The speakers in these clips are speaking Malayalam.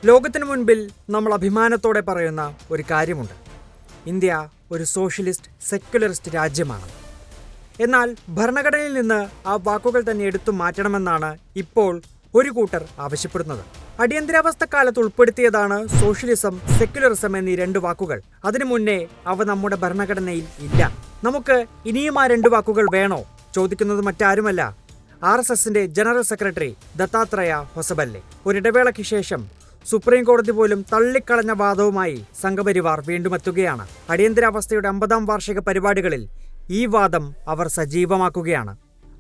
ലോകത്തിനു മുൻപിൽ നമ്മൾ അഭിമാനത്തോടെ പറയുന്ന ഒരു കാര്യമുണ്ട്. ഇന്ത്യ ഒരു സോഷ്യലിസ്റ്റ് സെക്യുലറിസ്റ്റ് രാജ്യമാണ്. എന്നാൽ ഭരണഘടനയിൽ നിന്ന് ആ വാക്കുകൾ തന്നെ എടുത്തു മാറ്റണമെന്നാണ് ഇപ്പോൾ ഒരു കൂട്ടർ ആവശ്യപ്പെടുന്നത്. അടിയന്തരാവസ്ഥ കാലത്ത് ഉൾപ്പെടുത്തിയതാണ് സോഷ്യലിസം, സെക്യുലറിസം എന്നീ രണ്ട് വാക്കുകൾ. അതിനു മുന്നേ അവ നമ്മുടെ ഭരണഘടനയിൽ ഇല്ല. നമുക്ക് ഇനിയും ആ രണ്ട് വാക്കുകൾ വേണോ? ചോദിക്കുന്നത് മറ്റാരുമല്ല, RSSന്റെ ജനറൽ സെക്രട്ടറി ദത്താത്രേയ ഹൊസബല്ലേ. ഒരിടവേളയ്ക്ക് ശേഷം സുപ്രീം കോടതി പോലും തള്ളിക്കളഞ്ഞ വാദവുമായി സംഘപരിവാർ വീണ്ടും എത്തുകയാണ്. അടിയന്തരാവസ്ഥയുടെ 50ാം വാർഷിക പരിപാടികളിൽ ഈ വാദം അവർ സജീവമാക്കുകയാണ്.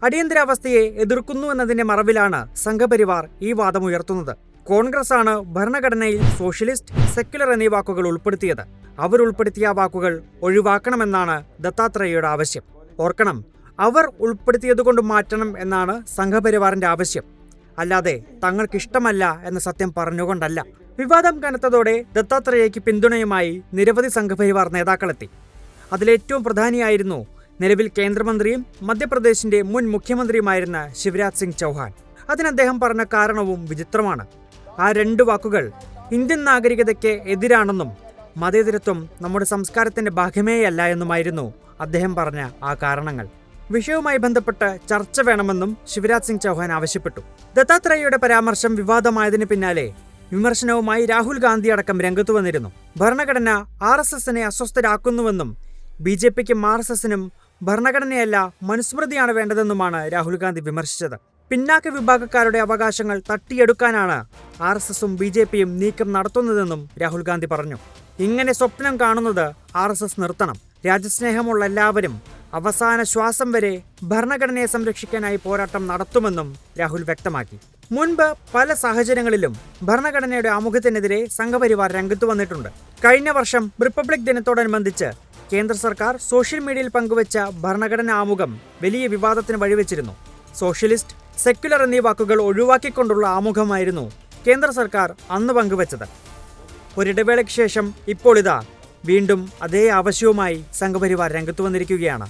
അടിയന്തരാവസ്ഥയെ എതിർക്കുന്നു എന്നതിന്റെ മറവിലാണ് സംഘപരിവാർ ഈ വാദം ഉയർത്തുന്നത്. കോൺഗ്രസ് ആണ് ഭരണഘടനയിൽ സോഷ്യലിസ്റ്റ്, സെക്യുലർ എന്നീ വാക്കുകൾ ഉൾപ്പെടുത്തിയത്. അവർ ഉൾപ്പെടുത്തിയ വാക്കുകൾ ഒഴിവാക്കണമെന്നാണ് ദത്താത്രേയയുടെ ആവശ്യം. ഓർക്കണം, അവർ ഉൾപ്പെടുത്തിയതുകൊണ്ട് മാറ്റണം എന്നാണ് സംഘപരിവാറിന്റെ ആവശ്യം, അല്ലാതെ തങ്ങൾക്കിഷ്ടമല്ല എന്ന സത്യം പറഞ്ഞുകൊണ്ടല്ല. വിവാദം കനത്തതോടെ ദത്താത്രേയയ്ക്ക് പിന്തുണയുമായി നിരവധി സംഘപരിവാർ നേതാക്കളെത്തി. അതിലേറ്റവും പ്രധാനിയായിരുന്നു നിലവിൽ കേന്ദ്രമന്ത്രിയും മധ്യപ്രദേശിന്റെ മുൻ മുഖ്യമന്ത്രിയുമായിരുന്ന ശിവരാജ് സിംഗ് ചൗഹാൻ. അതിന് അദ്ദേഹം പറഞ്ഞ കാരണവും വിചിത്രമാണ്. ആ രണ്ട് വാക്കുകൾ ഇന്ത്യൻ നാഗരികതയ്ക്ക് എതിരാണെന്നും മതേതരത്വം നമ്മുടെ സംസ്കാരത്തിന്റെ ഭാഗമേയല്ല എന്നുമായിരുന്നു അദ്ദേഹം പറഞ്ഞ ആ കാരണങ്ങൾ. വിഷയവുമായി ബന്ധപ്പെട്ട് ചർച്ച വേണമെന്നും ശിവരാജ് സിംഗ് ചൗഹാൻ ആവശ്യപ്പെട്ടു. ദത്താത്രേയയുടെ പരാമർശം വിവാദമായതിനു പിന്നാലെ വിമർശനവുമായി രാഹുൽ ഗാന്ധി അടക്കം രംഗത്തു വന്നിരുന്നു. ഭരണഘടന RSSനെ അസ്വസ്ഥരാക്കുന്നുവെന്നും BJPക്കും RSSനും ഭരണഘടനയല്ല മനുസ്മൃതിയാണ് വേണ്ടതെന്നുമാണ് രാഹുൽ ഗാന്ധി വിമർശിച്ചത്. പിന്നാക്ക വിഭാഗക്കാരുടെ അവകാശങ്ങൾ തട്ടിയെടുക്കാനാണ് RSSും BJPയും നീക്കം നടത്തുന്നതെന്നും രാഹുൽ ഗാന്ധി പറഞ്ഞു. ഇങ്ങനെ സ്വപ്നം കാണുന്നത് RSS നിർത്തണം. രാജ്യസ്നേഹമുള്ള എല്ലാവരും അവസാന ശ്വാസം വരെ ഭരണഘടനയെ സംരക്ഷിക്കാനായി പോരാട്ടം നടത്തുമെന്നും രാഹുൽ വ്യക്തമാക്കി. മുൻപ് പല സാഹചര്യങ്ങളിലും ഭരണഘടനയുടെ ആമുഖത്തിനെതിരെ സംഘപരിവാർ രംഗത്തു വന്നിട്ടുണ്ട്. കഴിഞ്ഞ വർഷം റിപ്പബ്ലിക് ദിനത്തോടനുബന്ധിച്ച് കേന്ദ്ര സർക്കാർ സോഷ്യൽ മീഡിയയിൽ പങ്കുവച്ച ഭരണഘടനാ ആമുഖം വലിയ വിവാദത്തിന് വഴിവെച്ചിരുന്നു. സോഷ്യലിസ്റ്റ്, സെക്യുലർ എന്നീ വാക്കുകൾ ഒഴിവാക്കിക്കൊണ്ടുള്ള ആമുഖമായിരുന്നു കേന്ദ്ര സർക്കാർ അന്ന് പങ്കുവച്ചത്. ഒരിടവേളയ്ക്ക് ശേഷം ഇപ്പോൾ ഇതാ വീണ്ടും അതേ ആവശ്യവുമായി സംഘപരിവാർ രംഗത്തു വന്നിരിക്കുകയാണ്.